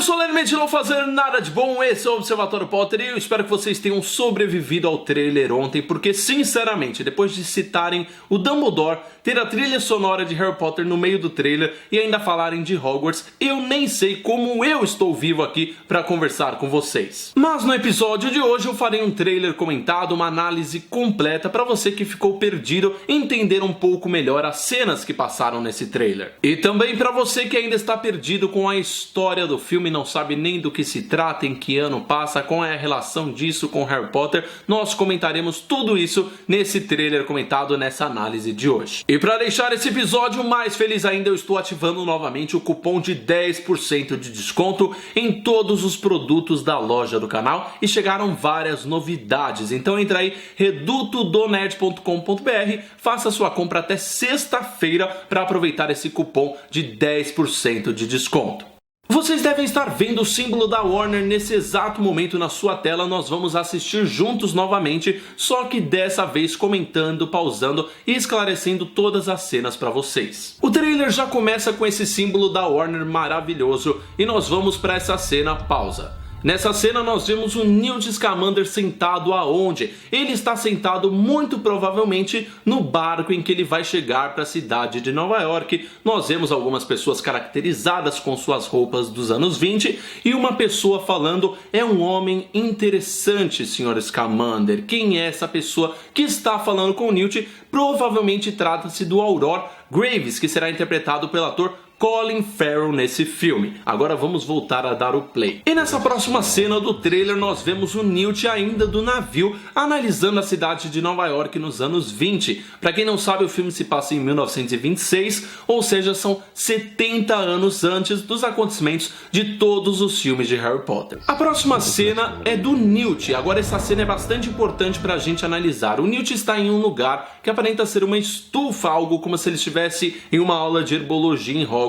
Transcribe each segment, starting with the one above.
solenemente não fazer nada de bom, esse é o Observatório Potter e eu espero que vocês tenham sobrevivido ao trailer ontem, porque sinceramente, depois de citarem o Dumbledore, ter a trilha sonora de Harry Potter no meio do trailer e ainda falarem de Hogwarts, eu nem sei como eu estou vivo aqui para conversar com vocês. Mas no episódio de hoje eu farei um trailer comentado, uma análise completa para você que ficou perdido entender um pouco melhor as cenas que passaram nesse trailer. E também para você que ainda está perdido com a história do filme, não sabe nem do que se trata, em que ano passa, qual é a relação disso com Harry Potter, nós comentaremos tudo isso nesse trailer comentado, nessa análise de hoje. E para deixar esse episódio mais feliz ainda, eu estou ativando novamente o cupom de 10% de desconto em todos os produtos da loja do canal e chegaram várias novidades, então entra aí, redutodonerd.com.br, faça sua compra até sexta-feira para aproveitar esse cupom de 10% de desconto. Vocês devem estar vendo o símbolo da Warner nesse exato momento na sua tela. Nós vamos assistir juntos novamente, só que dessa vez comentando, pausando e esclarecendo todas as cenas para vocês. O trailer já começa com esse símbolo da Warner maravilhoso e nós vamos para essa cena, pausa. Nessa cena nós vemos o Newt Scamander sentado aonde? Ele está sentado muito provavelmente no barco em que ele vai chegar para a cidade de Nova York. Nós vemos algumas pessoas caracterizadas com suas roupas dos anos 20 e uma pessoa falando: é um homem interessante, Sr. Scamander. Quem é essa pessoa que está falando com o Newt? Provavelmente trata-se do Auror Graves, que será interpretado pelo ator Colin Farrell nesse filme. Agora vamos voltar a dar o play. E nessa próxima cena do trailer nós vemos o Newt ainda do navio analisando a cidade de Nova York nos anos 20. Para quem não sabe, o filme se passa em 1926, ou seja, são 70 anos antes dos acontecimentos de todos os filmes de Harry Potter. A próxima cena é do Newt. Agora essa cena é bastante importante para a gente analisar. O Newt está em um lugar que aparenta ser uma estufa, algo como se ele estivesse em uma aula de herbologia em Hogwarts.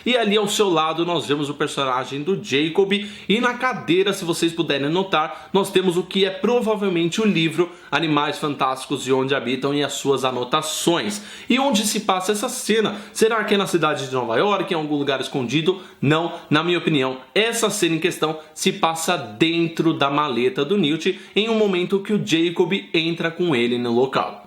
E ali ao seu lado nós vemos o personagem do Jacob e na cadeira, se vocês puderem notar, nós temos o que é provavelmente o livro Animais Fantásticos e Onde Habitam e as suas anotações. E onde se passa essa cena? Será que é na cidade de Nova York, em algum lugar escondido? Não, na minha opinião, essa cena em questão se passa dentro da maleta do Newt em um momento que o Jacob entra com ele no local.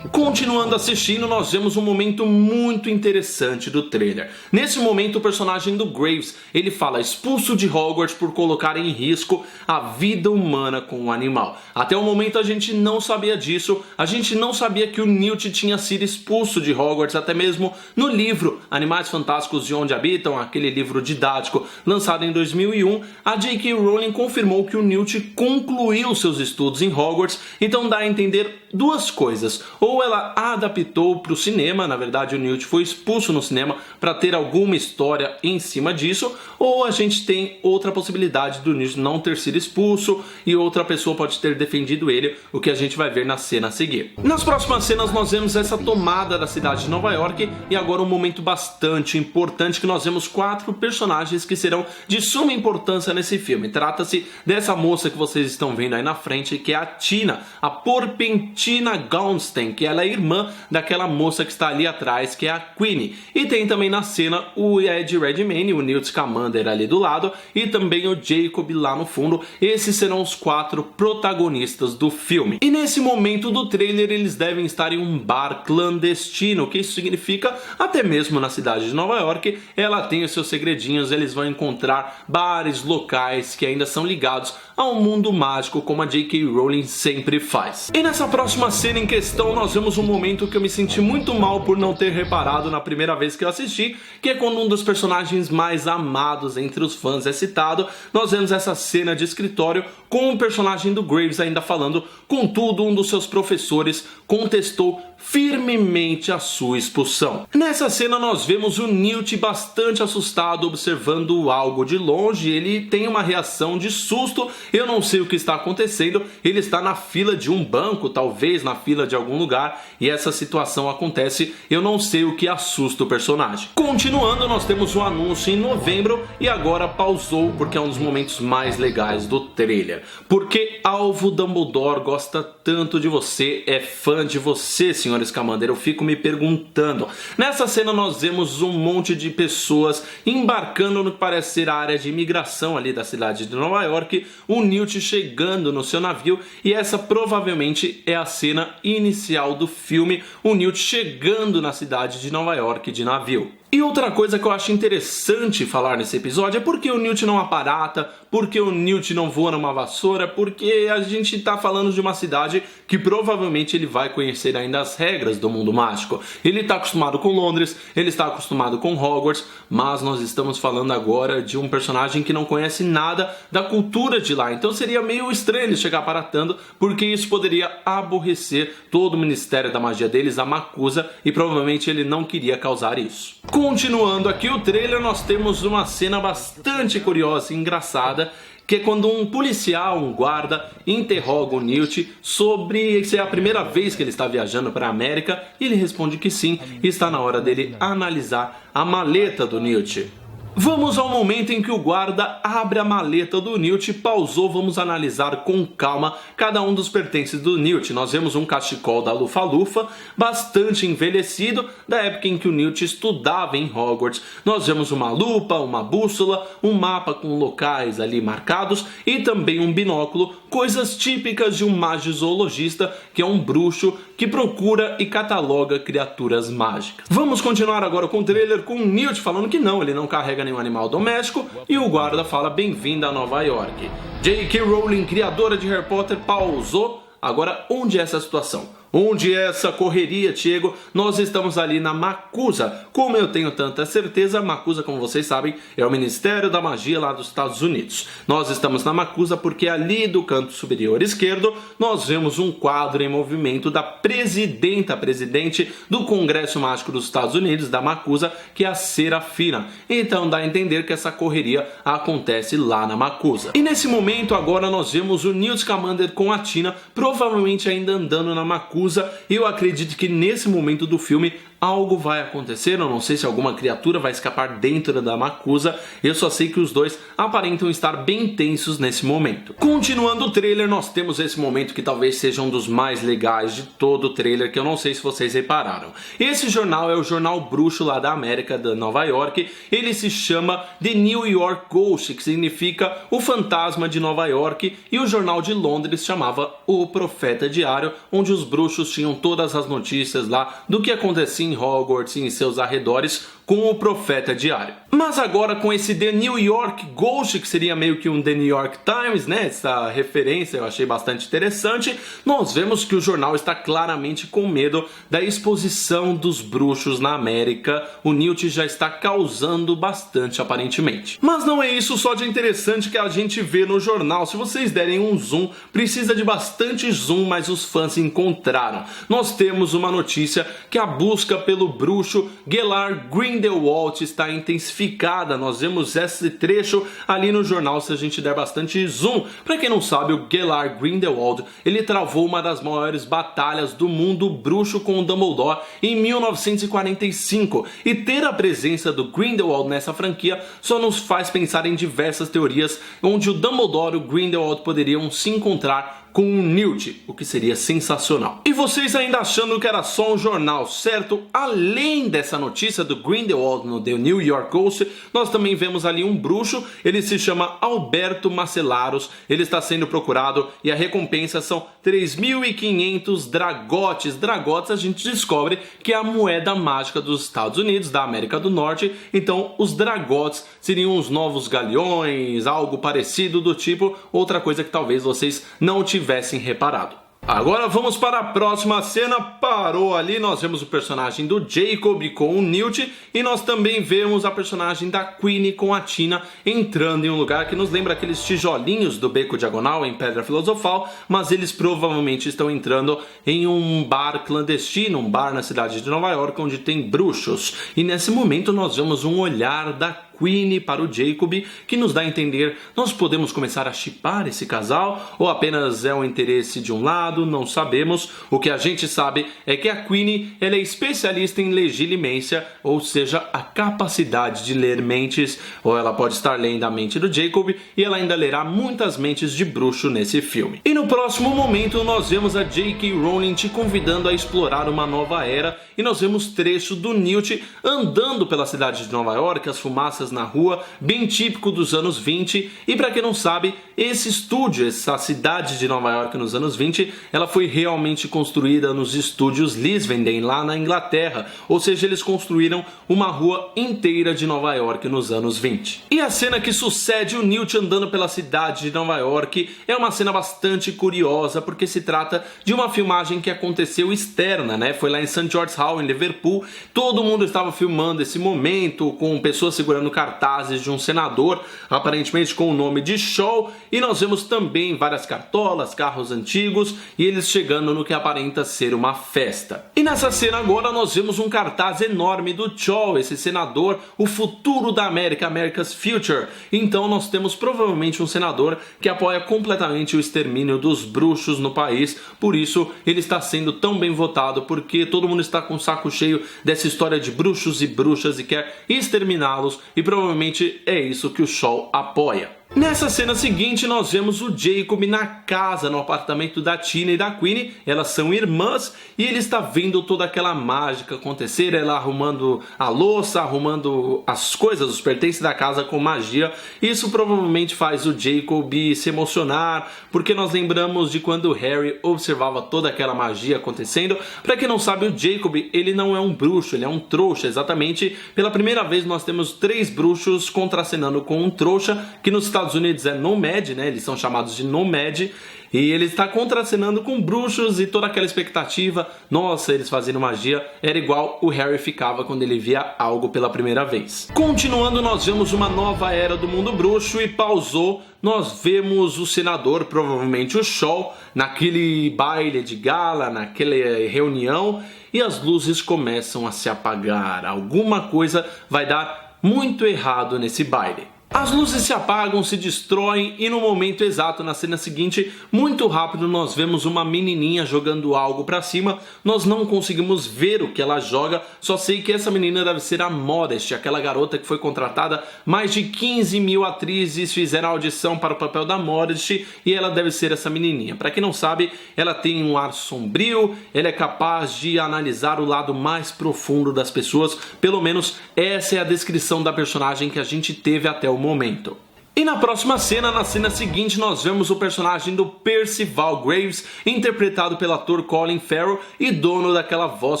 Continuando assistindo, nós vemos um momento muito interessante do trailer. Nesse momento o personagem do Graves, ele fala expulso de Hogwarts por colocar em risco a vida humana com o animal. Até o momento a gente não sabia disso, a gente não sabia que o Newt tinha sido expulso de Hogwarts, até mesmo no livro Animais Fantásticos e Onde Habitam, aquele livro didático lançado em 2001, a J.K. Rowling confirmou que o Newt concluiu seus estudos em Hogwarts, então dá a entender duas coisas. Ou ela adaptou para o cinema, na verdade o Newt foi expulso no cinema para ter alguma história em cima disso, ou a gente tem outra possibilidade do Newt não ter sido expulso e outra pessoa pode ter defendido ele, o que a gente vai ver na cena a seguir. Nas próximas cenas nós vemos essa tomada da cidade de Nova York e agora um momento bastante importante que nós vemos 4 personagens que serão de suma importância nesse filme. Trata-se dessa moça que vocês estão vendo aí na frente, que é a Tina, a Porpentina Gaunstein, que ela é irmã daquela moça que está ali atrás, que é a Queenie. E tem também na cena o Ed Redmayne, o Newt Scamander ali do lado, e também o Jacob lá no fundo. Esses serão os 4 protagonistas do filme. E nesse momento do trailer eles devem estar em um bar clandestino. O que isso significa? Até mesmo na cidade de Nova York ela tem os seus segredinhos, eles vão encontrar bares locais que ainda são ligados ao mundo mágico, como a J.K. Rowling sempre faz. E nessa próxima cena em questão nós vemos um momento que eu me senti muito mal por não ter reparado na primeira vez que eu assisti, que é quando um dos personagens mais amados entre os fãs é citado. Nós vemos essa cena de escritório com o personagem do Graves ainda falando: contudo, um dos seus professores contestou firmemente a sua expulsão. Nessa cena nós vemos o Newt bastante assustado observando algo de longe. Ele tem uma reação de susto, eu não sei o que está acontecendo, ele está na fila de um banco, talvez na fila de algum lugar, lugar e essa situação acontece, eu não sei o que assusta o personagem. Continuando, nós temos o anúncio em novembro e agora pausou porque é um dos momentos mais legais do trailer. Porque Alvo Dumbledore gosta tanto de você, é fã de você, Sr. Scamander, eu fico me perguntando. Nessa cena nós vemos um monte de pessoas embarcando no que parece ser a área de imigração ali da cidade de Nova York, o Newt chegando no seu navio e essa provavelmente é a cena inicial do filme, o Newt chegando na cidade de Nova York de navio. E outra coisa que eu acho interessante falar nesse episódio é porque o Newt não aparata, porque o Newt não voa numa vassoura, porque a gente tá falando de uma cidade que provavelmente ele vai conhecer ainda as regras do mundo mágico. Ele tá acostumado com Londres, ele está acostumado com Hogwarts, mas nós estamos falando agora de um personagem que não conhece nada da cultura de lá. Então seria meio estranho ele chegar aparatando, porque isso poderia aborrecer todo o Ministério da Magia deles, a Macusa, e provavelmente ele não queria causar isso. Continuando aqui o trailer, nós temos uma cena bastante curiosa e engraçada, que é quando um policial, um guarda, interroga o Newt sobre se é a primeira vez que ele está viajando para a América, e ele responde que sim, e está na hora dele analisar a maleta do Newt. Vamos ao momento em que o guarda abre a maleta do Newt, pausou, vamos analisar com calma cada um dos pertences do Newt. Nós vemos um cachecol da Lufa-Lufa, bastante envelhecido, da época em que o Newt estudava em Hogwarts. Nós vemos uma lupa, uma bússola, um mapa com locais ali marcados e também um binóculo, coisas típicas de um magizoologista, que é um bruxo que procura e cataloga criaturas mágicas. Vamos continuar agora com o trailer com o Newt falando que não, ele não carrega nenhum animal doméstico, e o guarda fala bem-vindo a Nova York. J.K. Rowling, criadora de Harry Potter, pausou. Agora, onde é essa situação? Onde é essa correria, Diego? Nós estamos ali na Macusa. Como eu tenho tanta certeza, Macusa, como vocês sabem, é o Ministério da Magia lá dos Estados Unidos. Nós estamos na Macusa porque ali do canto superior esquerdo nós vemos um quadro em movimento da presidente do Congresso Mágico dos Estados Unidos, da Macusa, que é a Serafina. Então dá a entender que essa correria acontece lá na Macusa. E nesse momento agora nós vemos o Newt Scamander com a Tina, provavelmente ainda andando na Macusa. Eu acredito que nesse momento do filme algo vai acontecer, eu não sei se alguma criatura vai escapar dentro da Macusa, eu só sei que os dois aparentam estar bem tensos nesse momento. Continuando o trailer, nós temos esse momento que talvez seja um dos mais legais de todo o trailer, que eu não sei se vocês repararam. Esse jornal é o jornal bruxo lá da América, da Nova York, ele se chama The New York Ghost, que significa o fantasma de Nova York, e o jornal de Londres chamava O Profeta Diário, onde os bruxos tinham todas as notícias lá do que acontecia em Hogwarts e em seus arredores com o Profeta Diário. Mas agora com esse The New York Ghost, que seria meio que um The New York Times, né? Essa referência eu achei bastante interessante. Nós vemos que o jornal está claramente com medo da exposição dos bruxos na América. O Newt já está causando bastante, aparentemente. Mas não é isso só de interessante que a gente vê no jornal. Se vocês derem um zoom, precisa de bastante zoom, mas os fãs encontraram. Nós temos uma notícia que a busca pelo bruxo Gellert Grindelwald está intensificada. Nós vemos esse trecho ali no jornal se a gente der bastante zoom. Para quem não sabe, o Gellert Grindelwald, ele travou uma das maiores batalhas do mundo bruxo com o Dumbledore em 1945. E ter a presença do Grindelwald nessa franquia só nos faz pensar em diversas teorias onde o Dumbledore e o Grindelwald poderiam se encontrar com o Newt, o que seria sensacional. E vocês ainda achando que era só um jornal, certo? Além dessa notícia do Grindelwald no The New York Ghost, nós também vemos ali um bruxo, ele se chama Alberto Macelaros, ele está sendo procurado e a recompensa são 3.500 dragotes. Dragotes a gente descobre que é a moeda mágica dos Estados Unidos, da América do Norte, então os dragotes seriam os novos galeões, algo parecido do tipo, outra coisa que talvez vocês não tivessem reparado. Agora vamos para a próxima cena. Parou ali, nós vemos o personagem do Jacob com o Newt e nós também vemos a personagem da Queenie com a Tina entrando em um lugar que nos lembra aqueles tijolinhos do Beco Diagonal em Pedra Filosofal, mas eles provavelmente estão entrando em um bar clandestino, um bar na cidade de Nova York onde tem bruxos. E nesse momento nós vemos um olhar da Queenie para o Jacob, que nos dá a entender, nós podemos começar a shippar esse casal, ou apenas é um interesse de um lado, não sabemos. O que a gente sabe é que a Queenie, ela é especialista em legilimência, ou seja, a capacidade de ler mentes, ou ela pode estar lendo a mente do Jacob, e ela ainda lerá muitas mentes de bruxo nesse filme. E no próximo momento nós vemos a J.K. Rowling te convidando a explorar uma nova era, e nós vemos trecho do Newt andando pela cidade de Nova York, as fumaças na rua, bem típico dos anos 20, e para quem não sabe, esse estúdio, essa cidade de Nova York nos anos 20, ela foi realmente construída nos estúdios Lisvenden, lá na Inglaterra, ou seja, eles construíram uma rua inteira de Nova York nos anos 20. E a cena que sucede o Newt andando pela cidade de Nova York é uma cena bastante curiosa, porque se trata de uma filmagem que aconteceu externa, né? Foi lá em St. George's Hall, em Liverpool, todo mundo estava filmando esse momento, com pessoas segurando cartazes de um senador, aparentemente com o nome de Shaw, e nós vemos também várias cartolas, carros antigos, e eles chegando no que aparenta ser uma festa. E nessa cena agora nós vemos um cartaz enorme do Shaw, esse senador, o futuro da América, America's Future. Então nós temos provavelmente um senador que apoia completamente o extermínio dos bruxos no país, por isso ele está sendo tão bem votado, porque todo mundo está com o saco cheio dessa história de bruxos e bruxas e quer exterminá-los, e provavelmente é isso que o Shaw apoia. Nessa cena seguinte nós vemos o Jacob na casa, no apartamento da Tina e da Queenie, elas são irmãs, e ele está vendo toda aquela mágica acontecer, ela arrumando a louça, arrumando as coisas, os pertences da casa com magia. Isso provavelmente faz o Jacob se emocionar, porque nós lembramos de quando o Harry observava toda aquela magia acontecendo. Para quem não sabe, o Jacob, ele não é um bruxo, ele é um trouxa, exatamente. Pela primeira vez nós temos 3 bruxos contracenando com um trouxa, que nos Estados Unidos é Nomad, né? Eles são chamados de Nomad, e ele está contracenando com bruxos e toda aquela expectativa, nossa, eles fazendo magia, era igual o Harry ficava quando ele via algo pela primeira vez. Continuando, nós vemos uma nova era do mundo bruxo e pausou, nós vemos o senador, provavelmente o Shaw, naquele baile de gala, naquela reunião, e as luzes começam a se apagar, alguma coisa vai dar muito errado nesse baile. As luzes se apagam, se destroem, e no momento exato, na cena seguinte, muito rápido, nós vemos uma menininha jogando algo pra cima. Nós não conseguimos ver o que ela joga, só sei que essa menina deve ser a Modest, aquela garota que foi contratada. Mais de 15 mil atrizes fizeram audição para o papel da Modest, e ela deve ser essa menininha. Pra quem não sabe, ela tem um ar sombrio, ela é capaz de analisar o lado mais profundo das pessoas, pelo menos essa é a descrição da personagem que a gente teve até o momento. E na próxima cena, na cena seguinte, nós vemos o personagem do Percival Graves, interpretado pelo ator Colin Farrell e dono daquela voz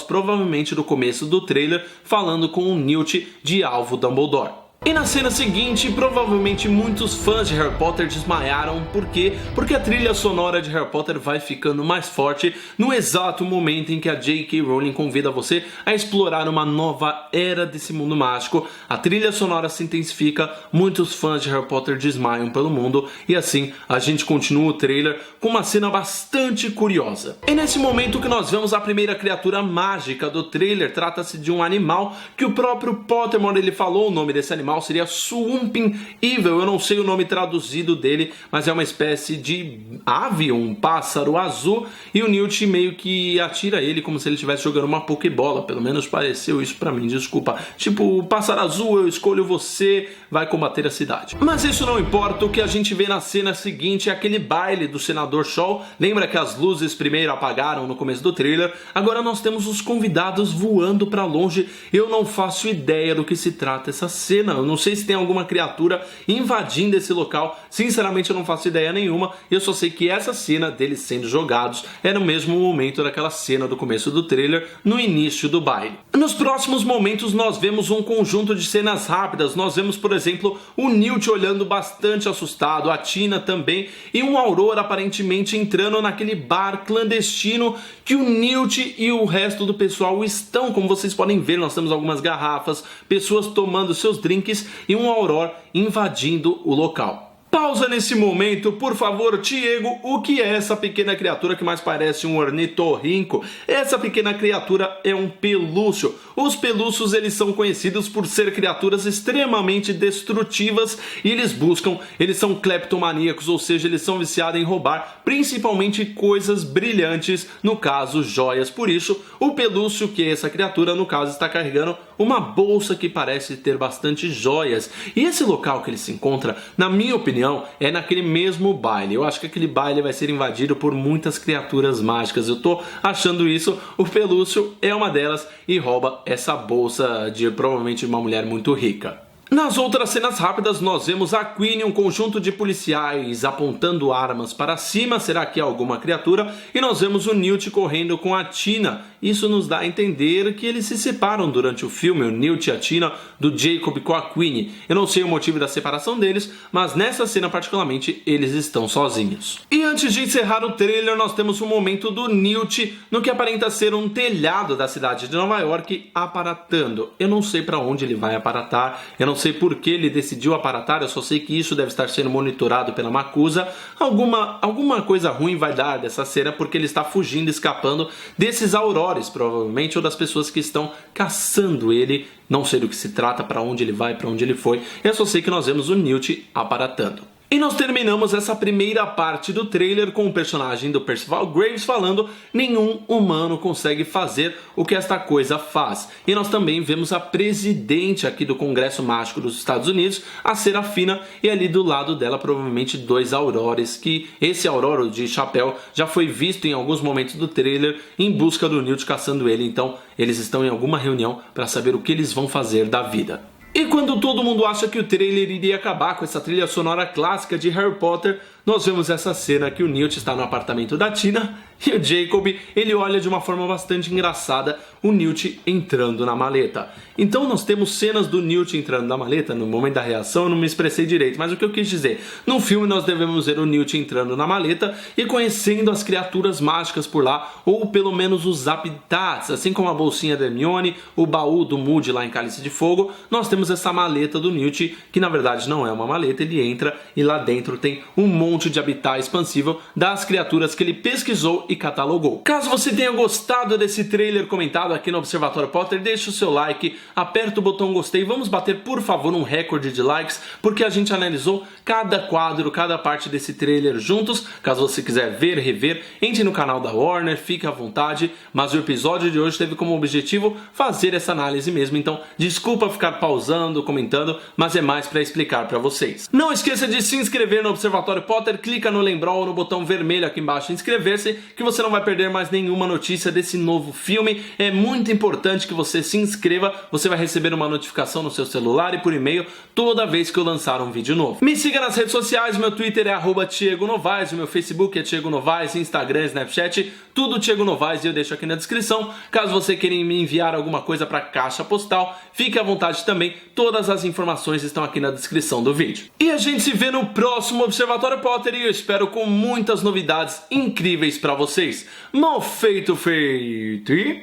provavelmente do começo do trailer, falando com o Newt de Alvo Dumbledore. E na cena seguinte, provavelmente muitos fãs de Harry Potter desmaiaram. Por quê? Porque a trilha sonora de Harry Potter vai ficando mais forte no exato momento em que a J.K. Rowling convida você a explorar uma nova era desse mundo mágico. A trilha sonora se intensifica, muitos fãs de Harry Potter desmaiam pelo mundo, e assim a gente continua o trailer com uma cena bastante curiosa. E nesse momento que nós vemos a primeira criatura mágica do trailer, trata-se de um animal que o próprio Pottermore ele falou. O nome desse animal seria Swamping Evil, eu não sei o nome traduzido dele, mas é uma espécie de ave, um pássaro azul, e o Newt meio que atira ele como se ele estivesse jogando uma pokebola, pelo menos pareceu isso pra mim, desculpa. Tipo, pássaro azul, eu escolho você, vai combater a cidade. Mas isso não importa, o que a gente vê na cena seguinte é aquele baile do senador Shaw. Lembra que as luzes primeiro apagaram no começo do trailer? Agora nós temos os convidados voando pra longe, eu não faço ideia do que se trata essa cena. Eu não sei se tem alguma criatura invadindo esse local, sinceramente eu não faço ideia nenhuma. Eu só sei que essa cena deles sendo jogados é no mesmo momento daquela cena do começo do trailer, no início do baile. Nos próximos momentos nós vemos um conjunto de cenas rápidas. Nós vemos, por exemplo, o Newt olhando bastante assustado, a Tina também, e um Auror aparentemente entrando naquele bar clandestino que o Newt e o resto do pessoal estão. Como vocês podem ver, nós temos algumas garrafas, pessoas tomando seus drinks e um Auror invadindo o local. Pausa nesse momento, por favor, Diego, o que é essa pequena criatura que mais parece um ornitorrinco? Essa pequena criatura é um pelúcio. Os pelúcios, eles são conhecidos por ser criaturas extremamente destrutivas e eles são cleptomaníacos, ou seja, eles são viciados em roubar, principalmente coisas brilhantes, no caso, joias. Por isso, o pelúcio, que é essa criatura, no caso, está carregando uma bolsa que parece ter bastante joias. E esse local que ele se encontra, na minha opinião, é naquele mesmo baile. Eu acho que aquele baile vai ser invadido por muitas criaturas mágicas. Eu tô achando isso. O pelúcio é uma delas e rouba essa bolsa de provavelmente uma mulher muito rica. Nas outras cenas rápidas, nós vemos a Queen e um conjunto de policiais apontando armas para cima. Será que é alguma criatura? E nós vemos o Newt correndo com a Tina. Isso nos dá a entender que eles se separam durante o filme, o Newt e a Tina, do Jacob com a Queen. Eu não sei o motivo da separação deles, mas nessa cena particularmente eles estão sozinhos. E antes de encerrar o trailer, nós temos um momento do Newt no que aparenta ser um telhado da cidade de Nova York aparatando. Eu não sei para onde ele vai aparatar, eu não sei por que ele decidiu aparatar, eu só sei que isso deve estar sendo monitorado pela Macusa. Alguma coisa ruim vai dar dessa cena porque ele está fugindo, escapando desses aurores, provavelmente, ou das pessoas que estão caçando ele. Não sei do que se trata, para onde ele vai, para onde ele foi. Eu só sei que nós vemos o Newt aparatando. E nós terminamos essa primeira parte do trailer com o personagem do Percival Graves falando: nenhum humano consegue fazer o que esta coisa faz. E nós também vemos a presidente aqui do Congresso Mágico dos Estados Unidos, a Serafina, e ali do lado dela provavelmente dois aurores, que esse auroro de chapéu já foi visto em alguns momentos do trailer em busca do Newt, caçando ele. Então eles estão em alguma reunião para saber o que eles vão fazer da vida. E quando todo mundo acha que o trailer iria acabar com essa trilha sonora clássica de Harry Potter, nós vemos essa cena que o Newt está no apartamento da Tina e o Jacob, ele olha de uma forma bastante engraçada o Newt entrando na maleta. Então nós temos cenas do Newt entrando na maleta. No momento da reação eu não me expressei direito, mas o que eu quis dizer, no filme nós devemos ver o Newt entrando na maleta e conhecendo as criaturas mágicas por lá, ou pelo menos os habitats, assim como a bolsinha da Hermione, o baú do Moody lá em Cálice de Fogo. Nós temos essa maleta do Newt, que na verdade não é uma maleta. Ele entra e lá dentro tem um monte de habitat expansível das criaturas que ele pesquisou e catalogou. Caso você tenha gostado desse trailer comentado aqui no Observatório Potter, deixa o seu like, aperta o botão gostei, vamos bater por favor um recorde de likes, porque a gente analisou cada quadro, cada parte desse trailer juntos. Caso você quiser ver, rever, entre no canal da Warner, fique à vontade, mas o episódio de hoje teve como objetivo fazer essa análise mesmo, então desculpa ficar pausando, comentando, mas é mais para explicar para vocês. Não esqueça de se inscrever no Observatório Potter, clica no lembrar ou no botão vermelho aqui embaixo inscrever-se, que você não vai perder mais nenhuma notícia desse novo filme. É muito importante que você se inscreva, você vai receber uma notificação no seu celular e por e-mail toda vez que eu lançar um vídeo novo. Me siga nas redes sociais, meu Twitter é @TiegoNovaes, o meu Facebook é Tiago Novaes, Instagram, Snapchat, tudo Tiago Novaes, e eu deixo aqui na descrição. Caso você queira me enviar alguma coisa para a caixa postal, fique à vontade também, todas as informações estão aqui na descrição do vídeo. E a gente se vê no próximo Observatório Potter e eu espero com muitas novidades incríveis para vocês. Mal feito e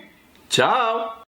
tchau!